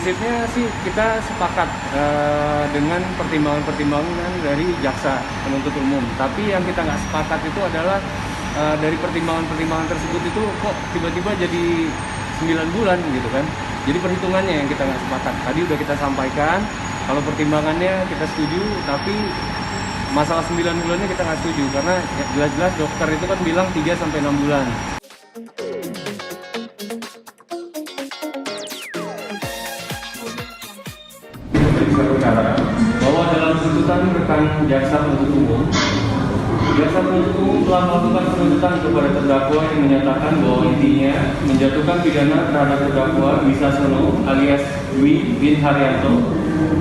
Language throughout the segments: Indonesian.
prinsipnya sih kita sepakat dengan pertimbangan-pertimbangan dari jaksa penuntut umum. Tapi yang kita nggak sepakat itu adalah dari pertimbangan-pertimbangan tersebut itu kok tiba-tiba jadi 9 bulan gitu kan. Jadi perhitungannya yang kita nggak sepakat. Tadi udah kita sampaikan, kalau pertimbangannya kita setuju, tapi masalah 9 bulannya kita nggak setuju. Karena jelas-jelas dokter itu kan bilang 3-6 bulan. Perkara bahwa dalam tuntutan rekan jaksa penuntut umum telah melakukan penuntutan kepada terdakwa yang menyatakan bahwa intinya menjatuhkan pidana terhadap terdakwa Dwi Sasono alias Dwi bin Haryanto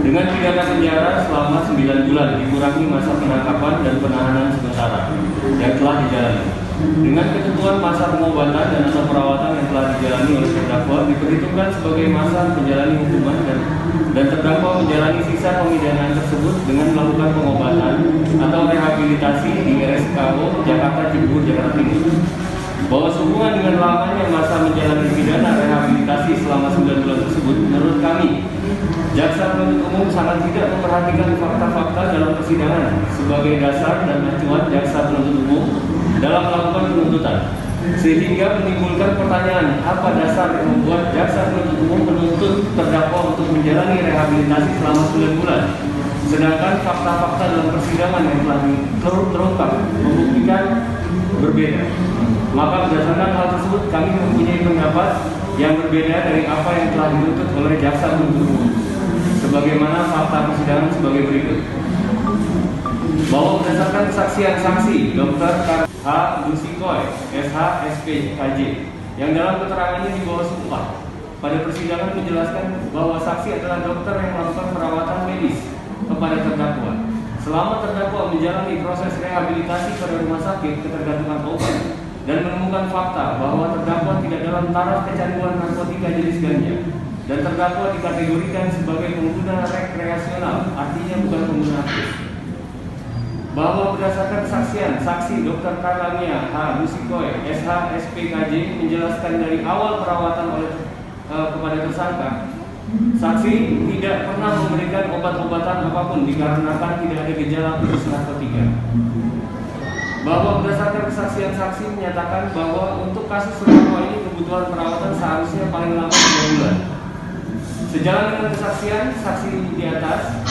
dengan pidana penjara selama 9 bulan dikurangi masa penangkapan dan penahanan sementara yang telah dijalani. Dengan ketentuan masa pengobatan dan masa perawatan yang telah dijalani oleh terdakwa diperhitungkan sebagai masa menjalani hukuman dan terdakwa menjalani sisa pemidanaan tersebut dengan melakukan pengobatan atau rehabilitasi di RSKO Jakarta Cibubur, Jakarta Timur. Bahwa sehubungan dengan lamanya masa menjalani pidana rehabilitasi selama 9 bulan tersebut, menurut kami, jaksa penuntut umum sangat tidak memperhatikan fakta-fakta dalam persidangan sebagai dasar dan acuan jaksa penuntut umum dalam melakukan penuntutan, sehingga menimbulkan pertanyaan apa dasar yang membuat jaksa penuntut umum menuntut terdakwa untuk menjalani rehabilitasi selama 9 bulan, sedangkan fakta-fakta dalam persidangan yang telah terungkap membuktikan berbeda. Maka berdasarkan hal tersebut kami mempunyai pendapat yang berbeda dari apa yang telah dituntut oleh jaksa penuntut umum. Sebagaimana fakta persidangan sebagai berikut. Bahwa berdasarkan kesaksian saksi Dr. H. Lusikoy, SH, SP, KJ, yang dalam keterangannya di bawah sumpah pada persidangan menjelaskan bahwa saksi adalah dokter yang melakukan perawatan medis kepada terdakwa. Selama terdakwa menjalani proses rehabilitasi pada rumah sakit ketergantungan obat dan menemukan fakta bahwa terdakwa tidak dalam taraf kecanduan narkotika jenis ganja dan terdakwa dikategorikan sebagai pengguna rekreasional, artinya bukan pengguna aktif. Bahwa berdasarkan kesaksian saksi Dr. Karlamia H. Lusikoy, SH, SPKJ menjelaskan dari awal perawatan kepada tersangka, saksi tidak pernah memberikan obat-obatan apapun dikarenakan tidak ada gejala khusus narkotika. Bahwa berdasarkan kesaksian saksi menyatakan bahwa untuk kasus terdakwa ini kebutuhan perawatan seharusnya paling lama 3 bulan. Sejalan dengan kesaksian saksi di atas,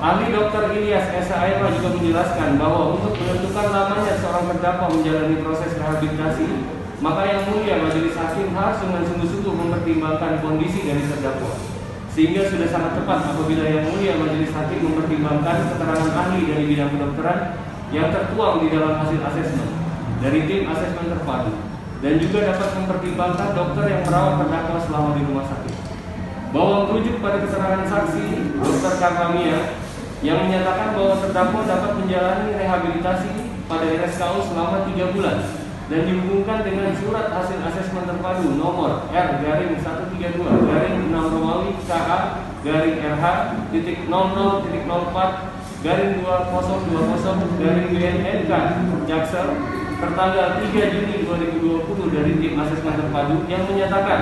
ahli dokter Ilyas S.A.M. juga menjelaskan bahwa untuk menentukan lamanya seorang terdakwa menjalani proses rehabilitasi, maka yang mulia majelis hakim harus dengan sungguh-sungguh mempertimbangkan kondisi dari terdakwa. Sehingga sudah sangat tepat apabila yang mulia majelis hakim mempertimbangkan keterangan ahli dari bidang kedokteran yang tertuang di dalam hasil asesmen dari tim asesmen terpadu, dan juga dapat mempertimbangkan dokter yang merawat terdakwa selama di rumah sakit. Bahwa merujuk pada keterangan saksi Dr. Karlamia yang menyatakan bahwa terdakwa dapat menjalani rehabilitasi pada RSKO selama 3 bulan dan dihubungkan dengan surat hasil asesmen terpadu nomor R-6-6-KA-00.04-2020-BNNK Jaksel tertanggal 3 Juni 2020 dari tim asesmen terpadu yang menyatakan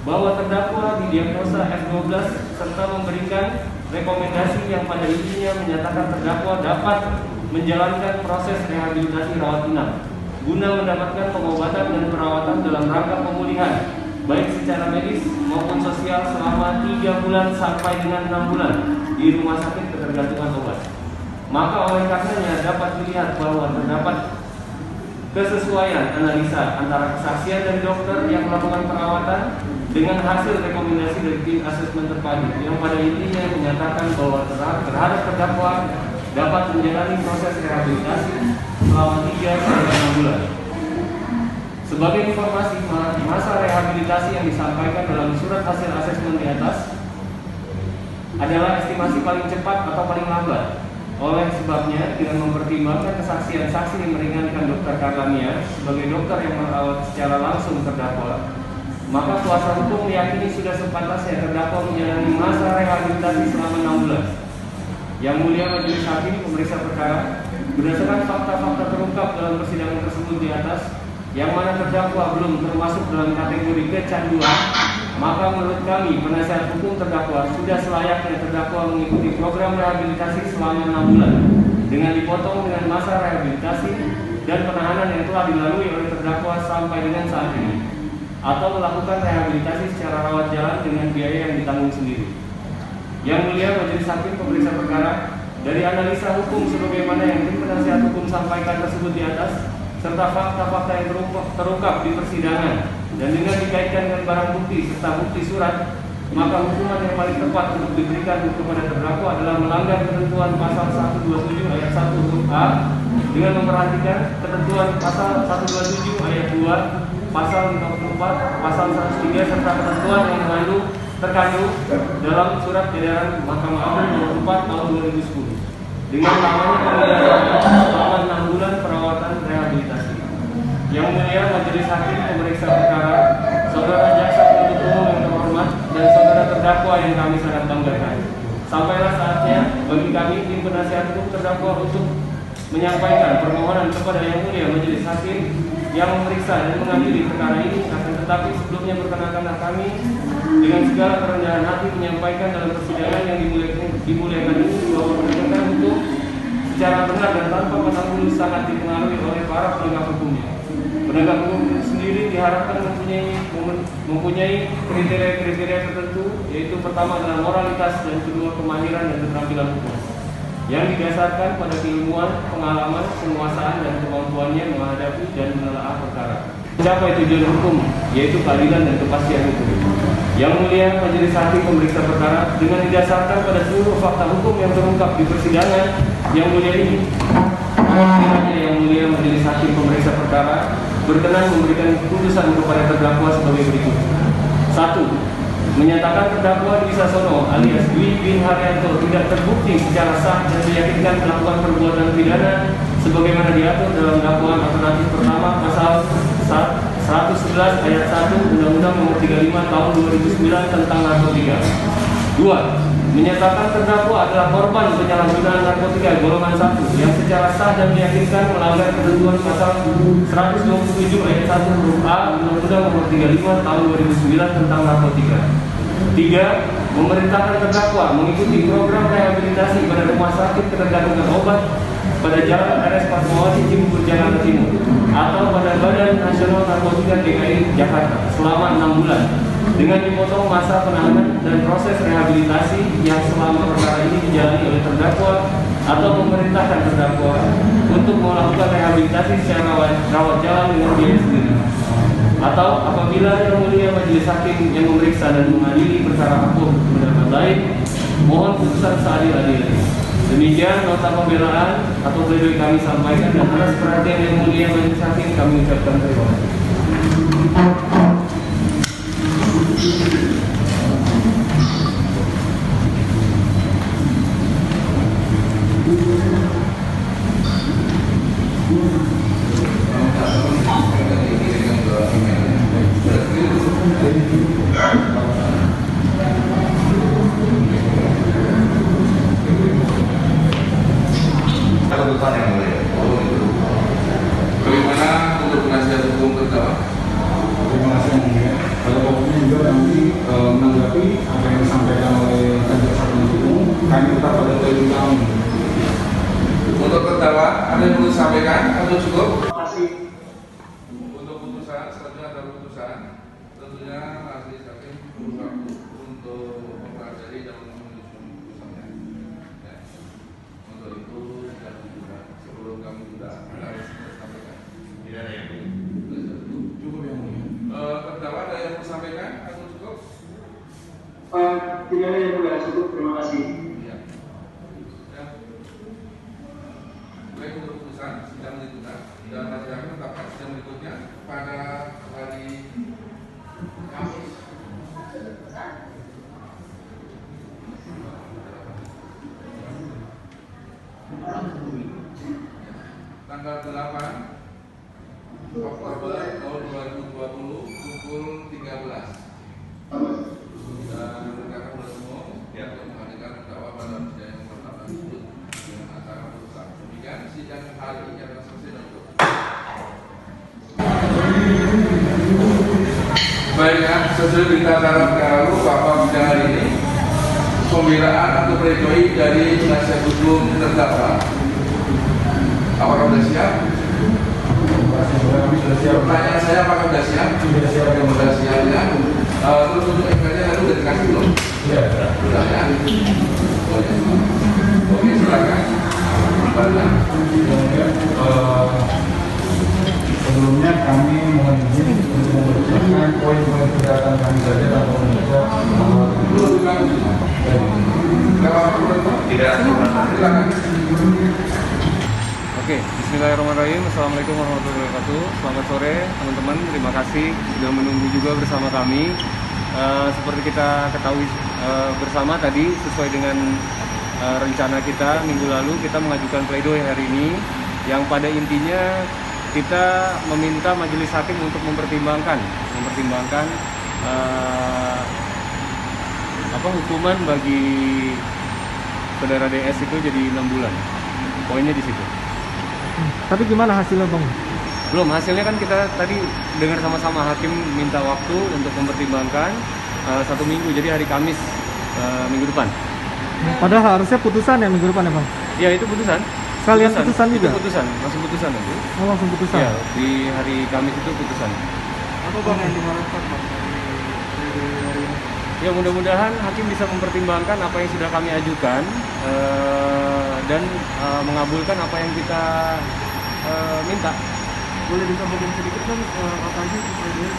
bahwa terdakwa didiagnosa F12 serta memberikan rekomendasi yang pada intinya menyatakan terdakwa dapat menjalankan proses rehabilitasi rawat inap guna mendapatkan pengobatan dan perawatan dalam rangka pemulihan baik secara medis maupun sosial selama 3 bulan sampai dengan 6 bulan di rumah sakit ketergantungan obat. Maka oleh karenanya dapat dilihat bahwa terdapat kesesuaian analisa antara kesaksian dari dokter yang melakukan perawatan dengan hasil rekomendasi dari tim asesmen terpadu yang pada intinya menyatakan bahwa terhadap terdakwa dapat menjalani proses rehabilitasi selama 3-6 bulan. Sebagai informasi, masa rehabilitasi yang disampaikan dalam surat hasil asesmen di atas adalah estimasi paling cepat atau paling lambat. Oleh sebabnya, dengan mempertimbangkan kesaksian saksi yang meringankan Dr. Karlamia sebagai dokter yang merawat secara langsung terdakwa, maka kuasa hukum meyakini sudah sepantasnya terdakwa menjalani masa rehabilitasi selama 6 bulan. Yang mulia majelis hakim pemeriksa perkara, berdasarkan fakta-fakta terungkap dalam persidangan tersebut di atas, yang mana terdakwa belum termasuk dalam kategori kecanduan, maka menurut kami penasihat hukum terdakwa sudah selayaknya terdakwa mengikuti program rehabilitasi selama 6 bulan dengan dipotong dengan masa rehabilitasi dan penahanan yang telah dilalui oleh terdakwa sampai dengan saat ini, atau melakukan rehabilitasi secara rawat jalan dengan biaya yang ditanggung sendiri. Yang mulia Majelis Hakim Pemeriksa Perkara, dari analisa hukum sebagaimana yang tim penasihat hukum sampaikan tersebut di atas, serta fakta-fakta yang terungkap di persidangan dan dengan dikaitkan dengan barang bukti serta bukti surat, maka hukuman yang paling tepat untuk diberikan kepada terdakwa adalah melanggar ketentuan pasal 127 ayat 1 huruf A dengan memperhatikan ketentuan pasal 127 ayat 2, pasal 54, pasal 103 serta ketentuan yang terkandung dalam surat edaran Mahkamah Agung nomor 4 tahun 2010 dengan namanya pemeliharaan selama 6 bulan perawatan rehabilitasi. Yang mulia Majelis Hakim Pemeriksa Perkara, saudara jaksa penuntut umum yang terhormat dan saudara terdakwa yang kami sangat banggakan, sampailah saatnya bagi kami tim penasihat hukum terdakwa untuk menyampaikan permohonan kepada yang mulia Majelis Hakim yang memeriksa dan mengadili perkara ini. Akan tetapi sebelumnya perkenankanlah kami dengan segala kerendahan hati menyampaikan dalam persidangan yang dimuliakan ini bahwa penegakan hukum secara benar dan tanpa pandang bulu sangat dipengaruhi oleh para penegak hukumnya. Penegak hukum sendiri diharapkan mempunyai kriteria-kriteria tertentu, yaitu pertama adalah moralitas dan kedua kemahiran dan keterampilan hukum yang didasarkan pada keilmuan, pengalaman, penguasaan dan kemampuannya menghadapi dan menelaah perkara. Mencapai tujuan hukum, yaitu keadilan dan kepastian hukum. Yang mulia Majelis Hakim Pemeriksa Perkara, dengan didasarkan pada seluruh fakta hukum yang terungkap di persidangan yang mulia ini, yang mulia Majelis Hakim Pemeriksa Perkara berkenan memberikan putusan kepada terdakwa sebagai berikut. 1. Menyatakan terdakwa Dwi Sasono alias Dwi bin Haryanto tidak terbukti secara sah dan meyakinkan melakukan perbuatan pidana sebagaimana diatur dalam dakwaan alternatif pertama pasal 111 ayat 1 Undang-Undang Nomor 35 Tahun 2009 tentang narkotika. 2. Menyatakan terdakwa adalah korban penyalahgunaan narkotika golongan 1 yang secara sah dan meyakinkan melanggar ketentuan pasal 127 ayat 1 huruf A Undang-Undang Nomor 35 Tahun 2009 tentang narkotika. 3. Memerintahkan terdakwa mengikuti program rehabilitasi pada Rumah Sakit Ketergantungan Obat pada Jalan RS Fatmawati Cibubur Jakarta Timur atau pada Badan Nasional Narkotika DKI Jakarta selama 6 bulan dengan dipotong masa penahanan dan proses rehabilitasi yang selama perkara ini dijalani oleh terdakwa atau memerintahkan terdakwa untuk melakukan rehabilitasi secara rawat jalan dengan biaya sendiri, atau apabila yang mulia Majelis Hakim yang memeriksa dan mengadili perkara hukum berpendapat lain, mohon putusan seadil-adilnya. Demikian nota pembelaan atau pledoi kami sampaikan, dan atas perhatian yang mulia Majelis Hakim kami ucapkan terima kasih. Tuntutan yang mulia. Bagaimana untuk penasihat hukum terdakwa? Terima kasih yang mulia. Pada pokoknya juga nanti menanggapi apa yang disampaikan oleh jaksa penuntut umum, kami tetap pada poin kami. Untuk terdakwa ada yang perlu disampaikan atau cukup? Terima kasih. Untuk putusan, selanjutnya ada putusan. Tentunya majelis hakim perlu waktu untuk mempelajari dan menyusun putusannya. Ya. Untuk itu sebelum kami sudah harus sampaikan. Tidak ada yang Cukup yang mulia. terdakwa ada yang mau sampaikan atau cukup? Tidak ada yang mulia, cukup. Terima kasih. Ya. Ya. Baik, untuk putusan sidang berikutnya dan majelis hakim menetapkan sidang berikutnya pada hari Kamis. Tanggal 8 Oktober tahun 2020 pukul 13. Dan rekan-rekan umum yang menghadirkan Baiknya, sesuai berita acara kalau Bapak pada hari ini pembelaan atau pledoi dari penasihat hukum terdakwa. Apakah sudah siap? Pertanyaan saya apakah sudah siap? Sudah siap ya. Terus untuk FR-nya lalu udah dikasih belum? Sudah ya. Oke, silakan. Sebelumnya kami mohon izin untuk membacakan poin-poin keberatan kami saja tanpa membaca Tidak. Silakan. Oke, bismillahirrahmanirrahim. Assalamualaikum warahmatullahi wabarakatuh. Selamat sore teman-teman, terima kasih sudah menunggu juga bersama kami. Seperti kita ketahui bersama tadi, sesuai dengan rencana kita minggu lalu, kita mengajukan pledoi hari ini, yang pada intinya kita meminta majelis hakim untuk mempertimbangkan hukuman bagi saudara DS itu jadi 6 bulan. Poinnya di situ. Tapi gimana hasilnya Bang? Belum, hasilnya kan kita tadi dengar sama-sama hakim minta waktu untuk mempertimbangkan 1 minggu, jadi hari Kamis minggu depan. Padahal harusnya putusan ya minggu depan ya Bang? Ya itu putusan. Sekalian putusan juga? Itu putusan, langsung putusan nanti. Oh langsung putusan? Ya, di hari Kamis itu putusan. Apa Bang yang diharapkan Bang? Ya mudah-mudahan hakim bisa mempertimbangkan apa yang sudah kami ajukan dan mengabulkan apa yang kita minta. Boleh disampaikan sedikit Bang apa aja supaya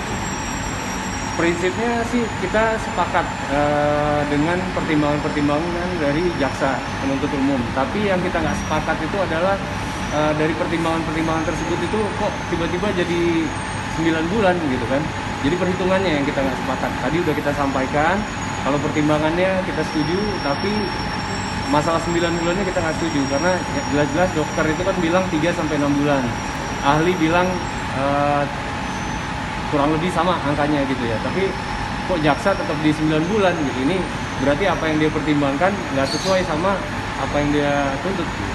Prinsipnya sih kita sepakat dengan pertimbangan-pertimbangan dari jaksa penuntut umum. Tapi yang kita nggak sepakat itu adalah dari pertimbangan-pertimbangan tersebut itu kok tiba-tiba jadi 9 bulan gitu kan. Jadi perhitungannya yang kita nggak sepakat. Tadi udah kita sampaikan, kalau pertimbangannya kita setuju, tapi masalah 9 bulannya kita nggak setuju. Karena jelas-jelas dokter itu kan bilang 3-6 bulan. Ahli bilang kurang lebih sama angkanya gitu ya, tapi kok jaksa tetap di 9 bulan gitu. Ini berarti apa yang dia pertimbangkan nggak sesuai sama apa yang dia tuntut gitu.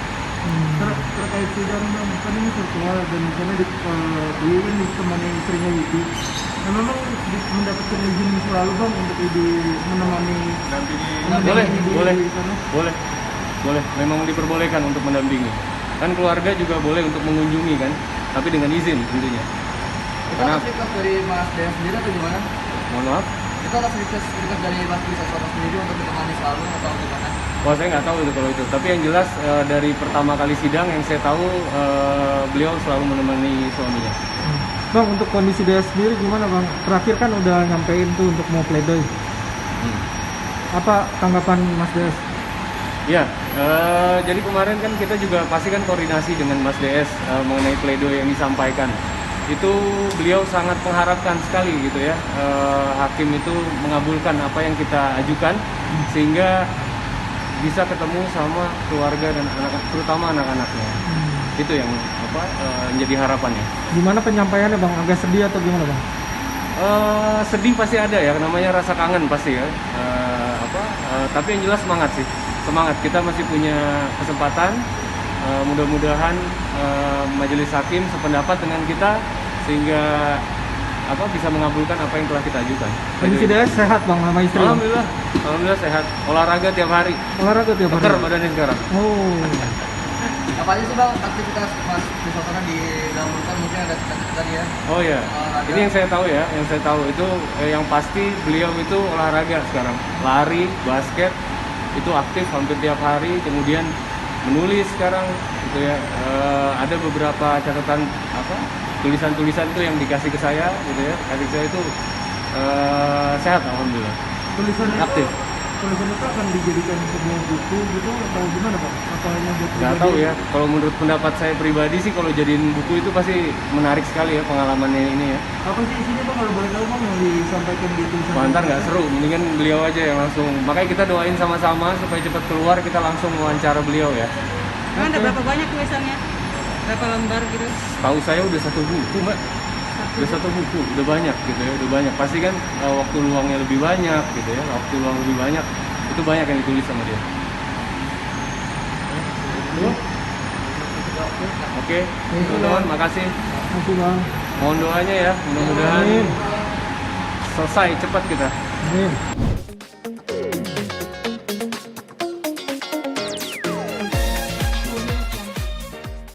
terkait sidang Bang, kan ini virtual dan misalnya beliau kan ditemani istrinya Widi. Nah memang mendapatkan izin selalu Bang untuk Widi menemani Boleh, memang diperbolehkan untuk mendampingi. Kan keluarga juga boleh untuk mengunjungi kan, tapi dengan izin tentunya. Itu atas request dari Mas Dean sendiri atau gimana? Mohon maaf. Itu atas request dari Mas Wisata sendiri untuk ditemani selalu atau gimana? Wah, saya nggak tahu itu kalau itu. Tapi yang jelas dari pertama kali sidang yang saya tahu beliau selalu menemani suaminya. Bang, untuk kondisi dia sendiri gimana Bang? Terakhir kan udah nyampein tuh untuk mau pledoi. Apa tanggapan Mas DS? Ya, jadi kemarin kan kita juga pasti kan koordinasi dengan Mas DS mengenai pledoi yang disampaikan. Itu beliau sangat mengharapkan sekali gitu ya, hakim itu mengabulkan apa yang kita ajukan sehingga bisa ketemu sama keluarga dan anak, terutama anak-anaknya. Itu yang menjadi harapannya. Gimana penyampaiannya Bang? Agak sedih atau gimana Bang? Sedih pasti ada ya, namanya rasa kangen pasti ya. Tapi yang jelas semangat sih, semangat. Kita masih punya kesempatan. Mudah-mudahan majelis hakim sependapat dengan kita sehingga bisa mengabulkan apa yang telah kita ajukan. Kondisi dia sehat Bang sama istri? Alhamdulillah sehat. Olahraga tiap hari. Olahraga tiap hari? Keker badannya sekarang. Oh. Apa aja sih Bang aktivitas Mas Wisata di dalam rutan, mungkin ada cerita tadi ya? Oh ya, ini yang saya tahu ya, yang saya tahu itu yang pasti beliau itu olahraga sekarang. Lari, basket, itu aktif hampir tiap hari, kemudian menulis sekarang gitu ya. Ada beberapa catatan tulisan-tulisan itu yang dikasih ke saya gitu ya. Adik saya itu sehat alhamdulillah. Tulisan aktif. Tulisan itu akan dijadikan sebuah buku gitu atau gimana Pak? Apa hanya buat Nggak tahu ya, kalau menurut pendapat saya pribadi sih kalau jadiin buku itu pasti menarik sekali ya pengalamannya ini ya. Apa sih isinya Bang kalau boleh tahu Bang yang disampaikan di tulisan? Wah, ntar nggak seru, mendingan beliau aja yang langsung. Makanya kita doain sama-sama supaya cepat keluar, kita langsung wawancara beliau ya. Emang ada berapa banyak tulisannya? Berapa lembar gitu? Tahu saya udah 1 buku Mbak. Udah 1 buku, udah banyak gitu ya, udah banyak. Pasti kan waktu luangnya lebih banyak gitu ya, waktu luang lebih banyak. Itu banyak yang ditulis sama dia. Oke, teman-teman, makasih. Makasih Bang. Mohon doanya ya, mudah-mudahan Amin. selesai cepat kita. Amin.